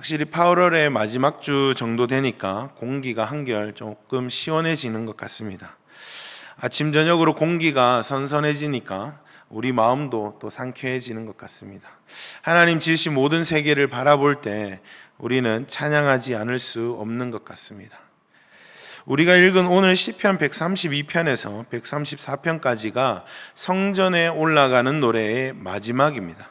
확실히 8월의 마지막 주 정도 되니까 공기가 한결 조금 시원해지는 것 같습니다. 아침 저녁으로 공기가 선선해지니까 우리 마음도 또 상쾌해지는 것 같습니다. 하나님 지으신 모든 세계를 바라볼 때 우리는 찬양하지 않을 수 없는 것 같습니다. 우리가 읽은 오늘 시편 132편에서 134편까지가 성전에 올라가는 노래의 마지막입니다.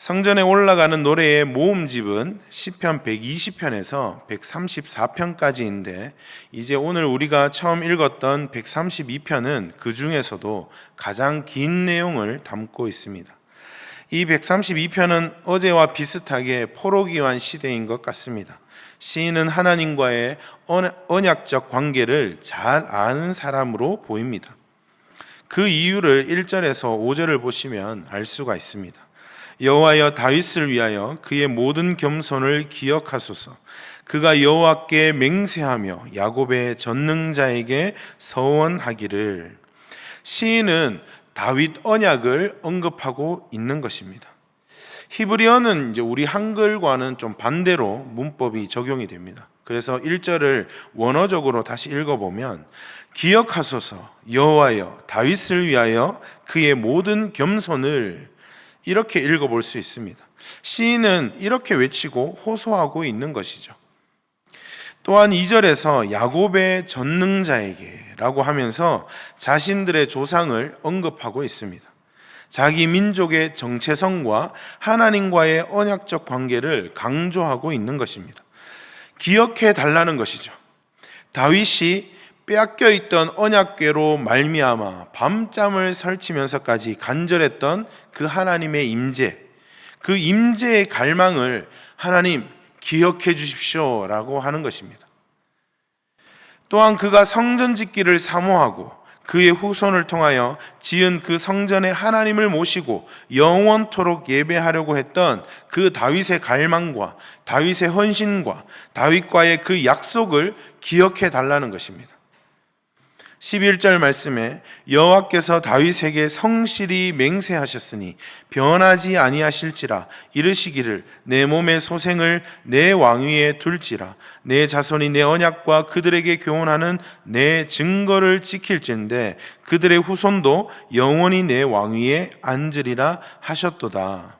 성전에 올라가는 노래의 모음집은 시편 120편에서 134편까지인데 이제 오늘 우리가 처음 읽었던 132편은 그 중에서도 가장 긴 내용을 담고 있습니다. 이 132편은 어제와 비슷하게 포로기환 시대인 것 같습니다. 시인은 하나님과의 언약적 관계를 잘 아는 사람으로 보입니다. 그 이유를 1절에서 5절을 보시면 알 수가 있습니다. 여호와여 다윗을 위하여 그의 모든 겸손을 기억하소서. 그가 여호와께 맹세하며 야곱의 전능자에게 서원하기를. 시인은 다윗 언약을 언급하고 있는 것입니다. 히브리어는 이제 우리 한글과는 좀 반대로 문법이 적용이 됩니다. 그래서 1절을 원어적으로 다시 읽어보면 기억하소서 여호와여 다윗을 위하여 그의 모든 겸손을 이렇게 읽어볼 수 있습니다. 시인은 이렇게 외치고 호소하고 있는 것이죠. 또한 2절에서 야곱의 전능자에게 라고 하면서 자신들의 조상을 언급하고 있습니다. 자기 민족의 정체성과 하나님과의 언약적 관계를 강조하고 있는 것입니다. 기억해 달라는 것이죠. 다윗이 빼앗겨 있던 언약궤로 말미암아 밤잠을 설치면서까지 간절했던 그 하나님의 임재, 그 임재의 갈망을 하나님 기억해 주십시오라고 하는 것입니다. 또한 그가 성전 짓기를 사모하고 그의 후손을 통하여 지은 그 성전에 하나님을 모시고 영원토록 예배하려고 했던 그 다윗의 갈망과 다윗의 헌신과 다윗과의 그 약속을 기억해 달라는 것입니다. 11절 말씀에 여호와께서 다윗에게 성실히 맹세하셨으니 변하지 아니하실지라 이르시기를 내 몸의 소생을 내 왕위에 둘지라 내 자손이 내 언약과 그들에게 교훈하는 내 증거를 지킬진대 그들의 후손도 영원히 내 왕위에 앉으리라 하셨도다.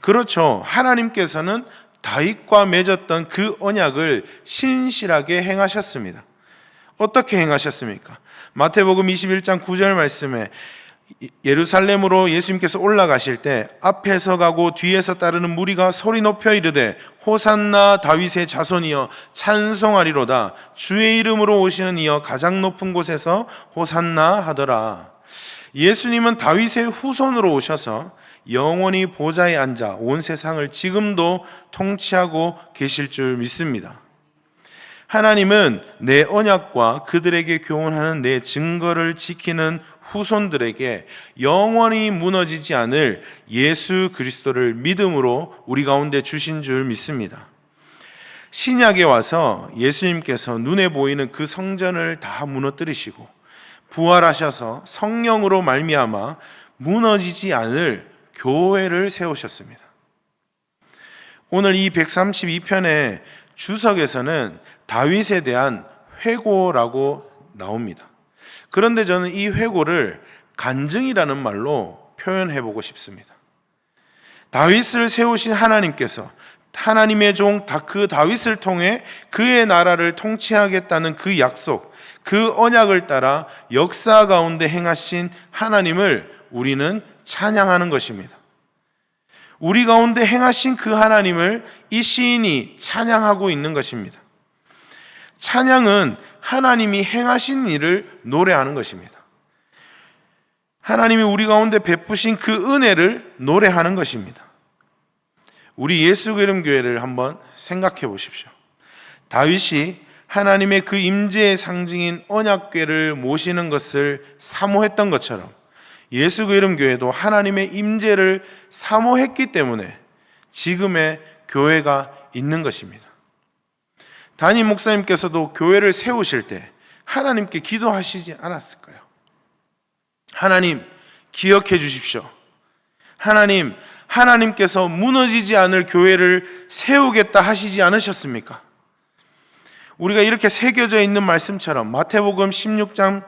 그렇죠. 하나님께서는 다윗과 맺었던 그 언약을 신실하게 행하셨습니다. 어떻게 행하셨습니까? 마태복음 21장 9절 말씀에 예루살렘으로 예수님께서 올라가실 때 앞에서 가고 뒤에서 따르는 무리가 소리 높여 이르되 호산나 다윗의 자손이여 찬송하리로다 주의 이름으로 오시는 이여 가장 높은 곳에서 호산나 하더라. 예수님은 다윗의 후손으로 오셔서 영원히 보좌에 앉아 온 세상을 지금도 통치하고 계실 줄 믿습니다. 하나님은 내 언약과 그들에게 교훈하는 내 증거를 지키는 후손들에게 영원히 무너지지 않을 예수 그리스도를 믿음으로 우리 가운데 주신 줄 믿습니다. 신약에 와서 예수님께서 눈에 보이는 그 성전을 다 무너뜨리시고 부활하셔서 성령으로 말미암아 무너지지 않을 교회를 세우셨습니다. 오늘 이 132편의 주석에서는 다윗에 대한 회고라고 나옵니다. 그런데 저는 이 회고를 간증이라는 말로 표현해 보고 싶습니다. 다윗을 세우신 하나님께서 하나님의 종 그 다윗을 통해 그의 나라를 통치하겠다는 그 약속, 그 언약을 따라 역사 가운데 행하신 하나님을 우리는 찬양하는 것입니다. 우리 가운데 행하신 그 하나님을 이 시인이 찬양하고 있는 것입니다. 찬양은 하나님이 행하신 일을 노래하는 것입니다. 하나님이 우리 가운데 베푸신 그 은혜를 노래하는 것입니다. 우리 예수기름교회를 한번 생각해 보십시오. 다윗이 하나님의 그 임재의 상징인 언약궤를 모시는 것을 사모했던 것처럼 예수기름교회도 하나님의 임재를 사모했기 때문에 지금의 교회가 있는 것입니다. 담임 목사님께서도 교회를 세우실 때 하나님께 기도하시지 않았을까요? 하나님 기억해 주십시오. 하나님 하나님께서 무너지지 않을 교회를 세우겠다 하시지 않으셨습니까? 우리가 이렇게 새겨져 있는 말씀처럼 마태복음 16장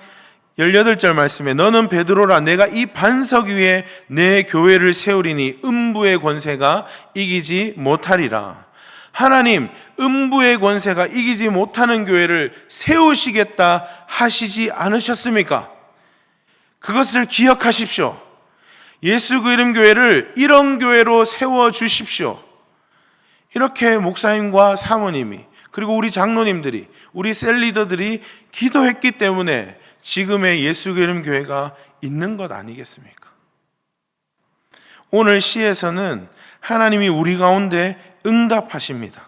18절 말씀에 너는 베드로라 내가 이 반석 위에 내 교회를 세우리니 음부의 권세가 이기지 못하리라. 하나님 음부의 권세가 이기지 못하는 교회를 세우시겠다 하시지 않으셨습니까? 그것을 기억하십시오. 예수 그 이름 교회를 이런 교회로 세워주십시오. 이렇게 목사님과 사모님이 그리고 우리 장로님들이 우리 셀리더들이 기도했기 때문에 지금의 예수 그 이름 교회가 있는 것 아니겠습니까? 오늘 시에서는 하나님이 우리 가운데 응답하십니다.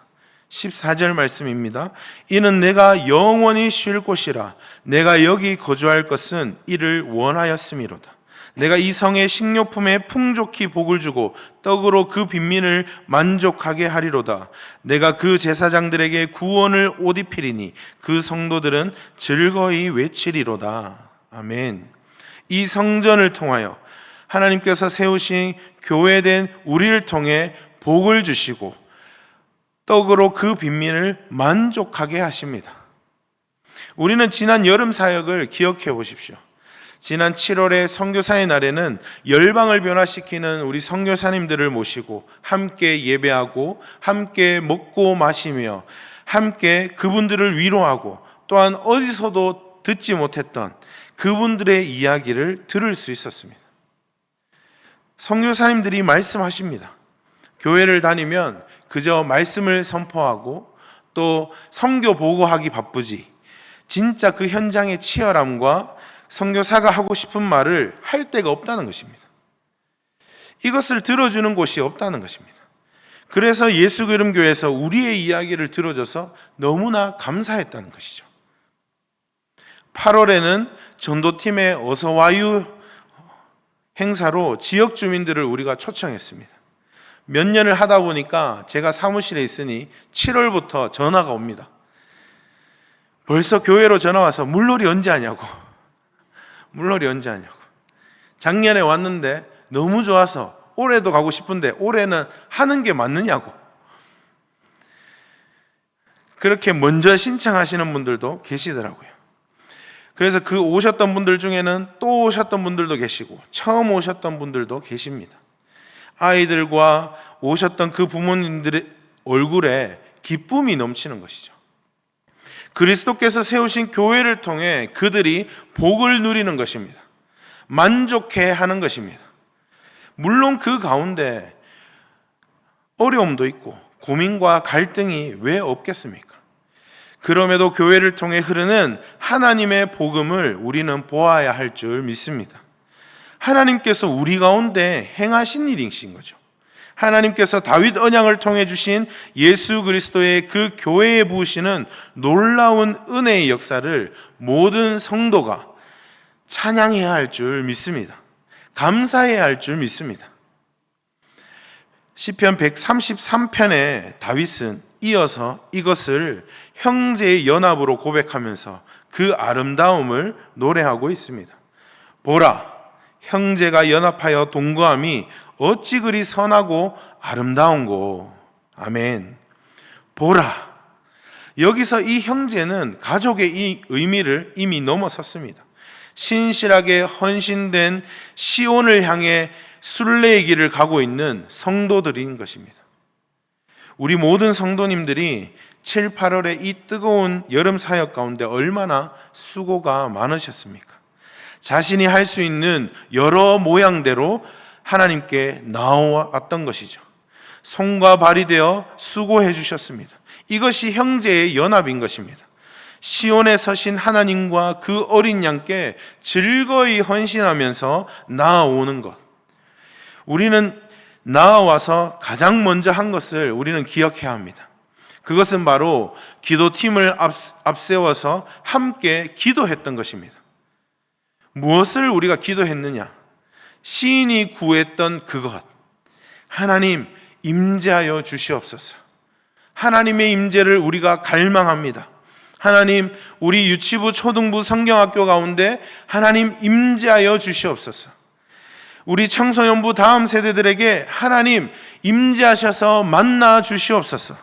14절 말씀입니다. 이는 내가 영원히 쉴 곳이라 내가 여기 거주할 것은 이를 원하였음이로다. 내가 이 성의 식료품에 풍족히 복을 주고 떡으로 그 빈민을 만족하게 하리로다. 내가 그 제사장들에게 구원을 옷 입히리니 그 성도들은 즐거이 외치리로다. 아멘. 이 성전을 통하여 하나님께서 세우신 교회된 우리를 통해 복을 주시고 떡으로 그 빈민을 만족하게 하십니다. 우리는 지난 여름 사역을 기억해 보십시오. 지난 7월의 선교사의 날에는 열방을 변화시키는 우리 선교사님들을 모시고 함께 예배하고 함께 먹고 마시며 함께 그분들을 위로하고 또한 어디서도 듣지 못했던 그분들의 이야기를 들을 수 있었습니다. 선교사님들이 말씀하십니다. 교회를 다니면 그저 말씀을 선포하고 또 선교 보고하기 바쁘지 진짜 그 현장의 치열함과 선교사가 하고 싶은 말을 할 데가 없다는 것입니다. 이것을 들어주는 곳이 없다는 것입니다. 그래서 예수 그 이름 교회에서 우리의 이야기를 들어줘서 너무나 감사했다는 것이죠. 8월에는 전도팀의 어서와유 행사로 지역 주민들을 우리가 초청했습니다. 몇 년을 하다 보니까 제가 사무실에 있으니 7월부터 전화가 옵니다. 벌써 교회로 전화 와서 물놀이 언제 하냐고. 물놀이 언제 하냐고. 작년에 왔는데 너무 좋아서 올해도 가고 싶은데 올해는 하는 게 맞느냐고. 그렇게 먼저 신청하시는 분들도 계시더라고요. 그래서 그 오셨던 분들 중에는 또 오셨던 분들도 계시고 처음 오셨던 분들도 계십니다. 아이들과 오셨던 그 부모님들의 얼굴에 기쁨이 넘치는 것이죠. 그리스도께서 세우신 교회를 통해 그들이 복을 누리는 것입니다. 만족해 하는 것입니다. 물론 그 가운데 어려움도 있고 고민과 갈등이 왜 없겠습니까? 그럼에도 교회를 통해 흐르는 하나님의 복음을 우리는 보아야 할 줄 믿습니다. 하나님께서 우리 가운데 행하신 일이신 거죠. 하나님께서 다윗 언약을 통해 주신 예수 그리스도의 그 교회에 부으시는 놀라운 은혜의 역사를 모든 성도가 찬양해야 할 줄 믿습니다. 감사해야 할 줄 믿습니다. 시편 133편에 다윗은 이어서 이것을 형제의 연합으로 고백하면서 그 아름다움을 노래하고 있습니다. 보라, 형제가 연합하여 동거함이 어찌 그리 선하고 아름다운고. 아멘. 보라. 여기서 이 형제는 가족의 이 의미를 이미 넘어섰습니다. 신실하게 헌신된 시온을 향해 순례의 길을 가고 있는 성도들인 것입니다. 우리 모든 성도님들이 7, 8월의 이 뜨거운 여름 사역 가운데 얼마나 수고가 많으셨습니까? 자신이 할 수 있는 여러 모양대로 하나님께 나와왔던 것이죠. 손과 발이 되어 수고해 주셨습니다. 이것이 형제의 연합인 것입니다. 시온에 서신 하나님과 그 어린 양께 즐거이 헌신하면서 나아오는 것. 우리는 나아와서 가장 먼저 한 것을 우리는 기억해야 합니다. 그것은 바로 기도팀을 앞세워서 함께 기도했던 것입니다. 무엇을 우리가 기도했느냐? 시인이 구했던 그것. 하나님 임재하여 주시옵소서. 하나님의 임재를 우리가 갈망합니다. 하나님, 우리 유치부, 초등부, 성경학교 가운데 하나님 임재하여 주시옵소서. 우리 청소년부 다음 세대들에게 하나님 임재하셔서 만나 주시옵소서.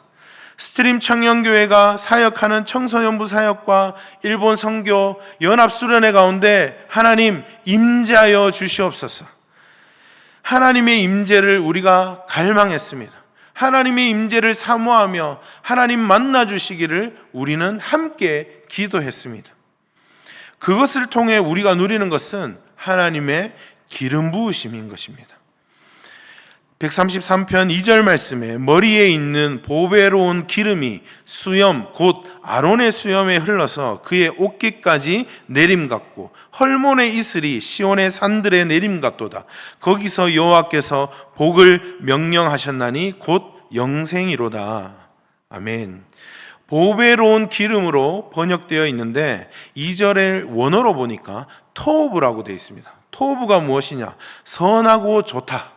스트림 청년교회가 사역하는 청소년부 사역과 일본 선교 연합수련회 가운데 하나님 임재하여 주시옵소서. 하나님의 임재를 우리가 갈망했습니다. 하나님의 임재를 사모하며 하나님 만나 주시기를 우리는 함께 기도했습니다. 그것을 통해 우리가 누리는 것은 하나님의 기름 부으심인 것입니다. 133편 2절 말씀에 머리에 있는 보배로운 기름이 수염 곧 아론의 수염에 흘러서 그의 옷깃까지 내림같고 헐몬의 이슬이 시온의 산들에 내림같도다. 거기서 여호와께서 복을 명령하셨나니 곧 영생이로다. 아멘. 보배로운 기름으로 번역되어 있는데 2절의 원어로 보니까 토브라고 되어 있습니다. 토브가 무엇이냐? 선하고 좋다.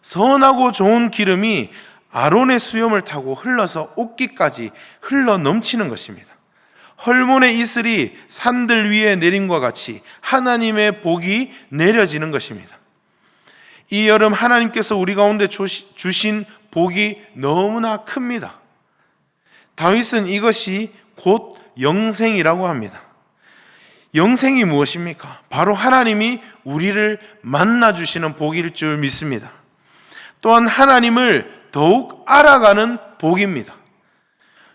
선하고 좋은 기름이 아론의 수염을 타고 흘러서 옷깃까지 흘러 넘치는 것입니다. 헐몬의 이슬이 산들 위에 내림과 같이 하나님의 복이 내려지는 것입니다. 이 여름 하나님께서 우리 가운데 주신 복이 너무나 큽니다. 다윗은 이것이 곧 영생이라고 합니다. 영생이 무엇입니까? 바로 하나님이 우리를 만나 주시는 복일 줄 믿습니다. 또한 하나님을 더욱 알아가는 복입니다.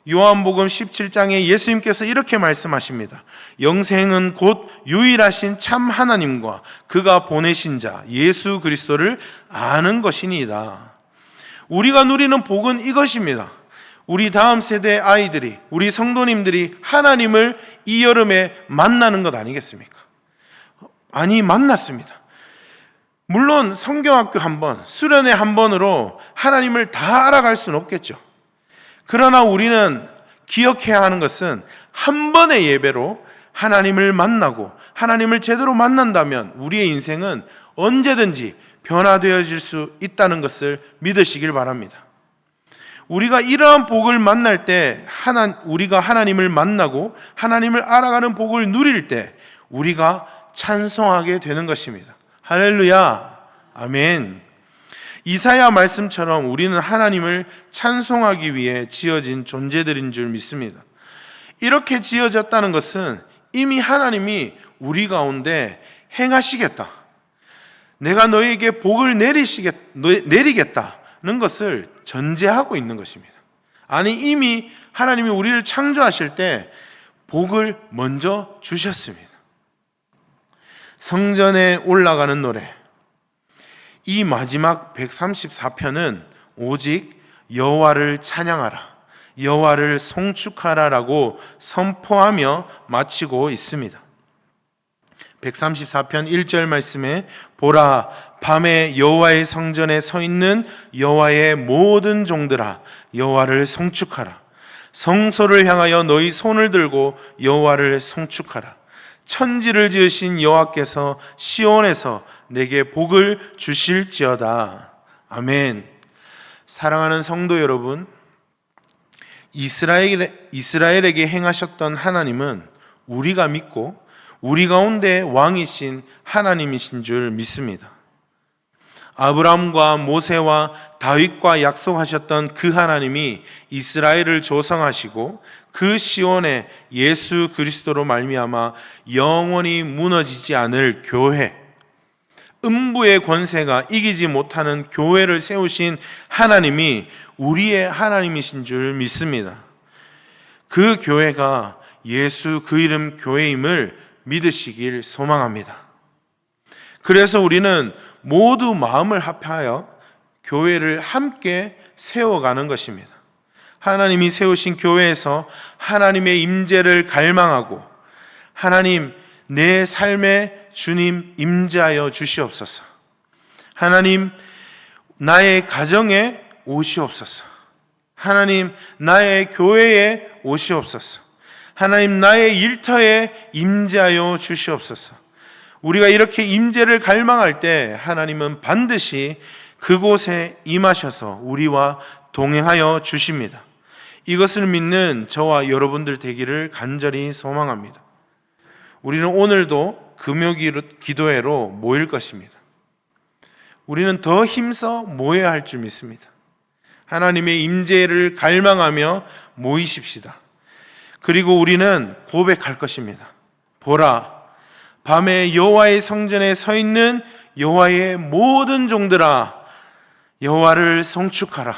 요한복음 17장에 예수님께서 이렇게 말씀하십니다. 영생은 곧 유일하신 참 하나님과 그가 보내신 자 예수 그리스도를 아는 것이니이다. 우리가 누리는 복은 이것입니다. 우리 다음 세대 아이들이, 우리 성도님들이 하나님을 이 여름에 만나는 것 아니겠습니까? 아니, 만났습니다. 물론 성경학교 한 번, 수련회 한 번으로 하나님을 다 알아갈 수는 없겠죠. 그러나 우리는 기억해야 하는 것은 한 번의 예배로 하나님을 만나고 하나님을 제대로 만난다면 우리의 인생은 언제든지 변화되어질 수 있다는 것을 믿으시길 바랍니다. 우리가 이러한 복을 만날 때 우리가 하나님을 만나고 하나님을 알아가는 복을 누릴 때 우리가 찬송하게 되는 것입니다. 할렐루야, 아멘. 이사야 말씀처럼 우리는 하나님을 찬송하기 위해 지어진 존재들인 줄 믿습니다. 이렇게 지어졌다는 것은 이미 하나님이 우리 가운데 행하시겠다, 내가 너에게 복을 내리겠다는 것을 전제하고 있는 것입니다. 아니, 이미 하나님이 우리를 창조하실 때 복을 먼저 주셨습니다. 성전에 올라가는 노래, 이 마지막 134편은 오직 여호와를 찬양하라, 여호와를 송축하라라고 선포하며 마치고 있습니다. 134편 1절 말씀에 보라, 밤에 여호와의 성전에 서 있는 여호와의 모든 종들아, 여호와를 송축하라. 성소를 향하여 너희 손을 들고 여호와를 송축하라. 천지를 지으신 여호와께서 시온에서 내게 복을 주실지어다. 아멘. 사랑하는 성도 여러분, 이스라엘에게 행하셨던 하나님은 우리가 믿고 우리 가운데 왕이신 하나님이신 줄 믿습니다. 아브라함과 모세와 다윗과 약속하셨던 그 하나님이 이스라엘을 조성하시고 그 시온에 예수 그리스도로 말미암아 영원히 무너지지 않을 교회, 음부의 권세가 이기지 못하는 교회를 세우신 하나님이 우리의 하나님이신 줄 믿습니다. 그 교회가 예수 그 이름 교회임을 믿으시길 소망합니다. 그래서 우리는 모두 마음을 합하여 교회를 함께 세워가는 것입니다. 하나님이 세우신 교회에서 하나님의 임재를 갈망하고, 하나님, 내 삶에 주님 임재하여 주시옵소서. 하나님, 나의 가정에 오시옵소서. 하나님, 나의 교회에 오시옵소서. 하나님, 나의 일터에 임재하여 주시옵소서. 우리가 이렇게 임재를 갈망할 때 하나님은 반드시 그곳에 임하셔서 우리와 동행하여 주십니다. 이것을 믿는 저와 여러분들 되기를 간절히 소망합니다. 우리는 오늘도 금요 기도회로 모일 것입니다. 우리는 더 힘써 모여야 할 줄 믿습니다. 하나님의 임재를 갈망하며 모이십시다. 그리고 우리는 고백할 것입니다. 보라, 밤에 여호와의 성전에 서 있는 여호와의 모든 종들아, 여호와를 송축하라.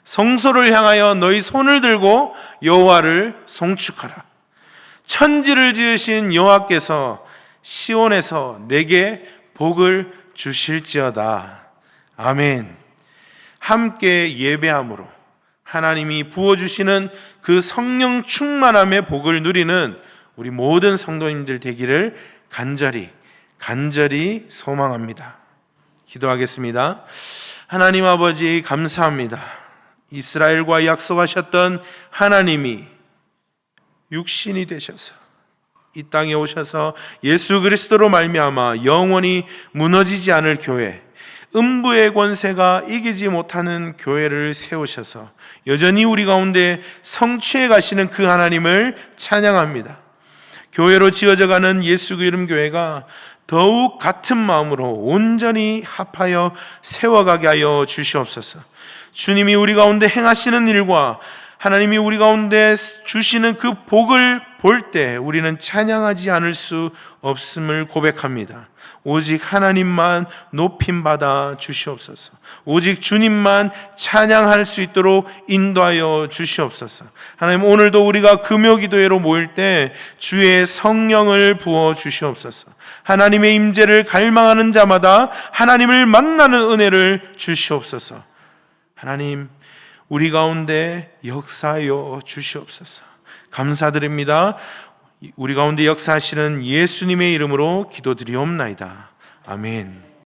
성소를 향하여 너희 손을 들고 여호와를 송축하라. 천지를 지으신 여호와께서 시온에서 내게 복을 주실지어다. 아멘. 함께 예배함으로 하나님이 부어주시는 그 성령 충만함의 복을 누리는 우리 모든 성도님들 되기를 간절히 소망합니다. 기도하겠습니다. 하나님 아버지, 감사합니다. 이스라엘과 약속하셨던 하나님이 육신이 되셔서 이 땅에 오셔서 예수 그리스도로 말미암아 영원히 무너지지 않을 교회, 음부의 권세가 이기지 못하는 교회를 세우셔서 여전히 우리 가운데 성취해 가시는 그 하나님을 찬양합니다. 교회로 지어져가는 예수 이름 교회가 더욱 같은 마음으로 온전히 합하여 세워가게 하여 주시옵소서. 주님이 우리 가운데 행하시는 일과 하나님이 우리 가운데 주시는 그 복을 볼 때 우리는 찬양하지 않을 수 없음을 고백합니다. 오직 하나님만 높임받아 주시옵소서. 오직 주님만 찬양할 수 있도록 인도하여 주시옵소서. 하나님, 오늘도 우리가 금요기도회로 모일 때 주의 성령을 부어 주시옵소서. 하나님의 임재를 갈망하는 자마다 하나님을 만나는 은혜를 주시옵소서. 하나님, 우리 가운데 역사하여 주시옵소서. 감사드립니다. 우리 가운데 역사하시는 예수님의 이름으로 기도드리옵나이다. 아멘.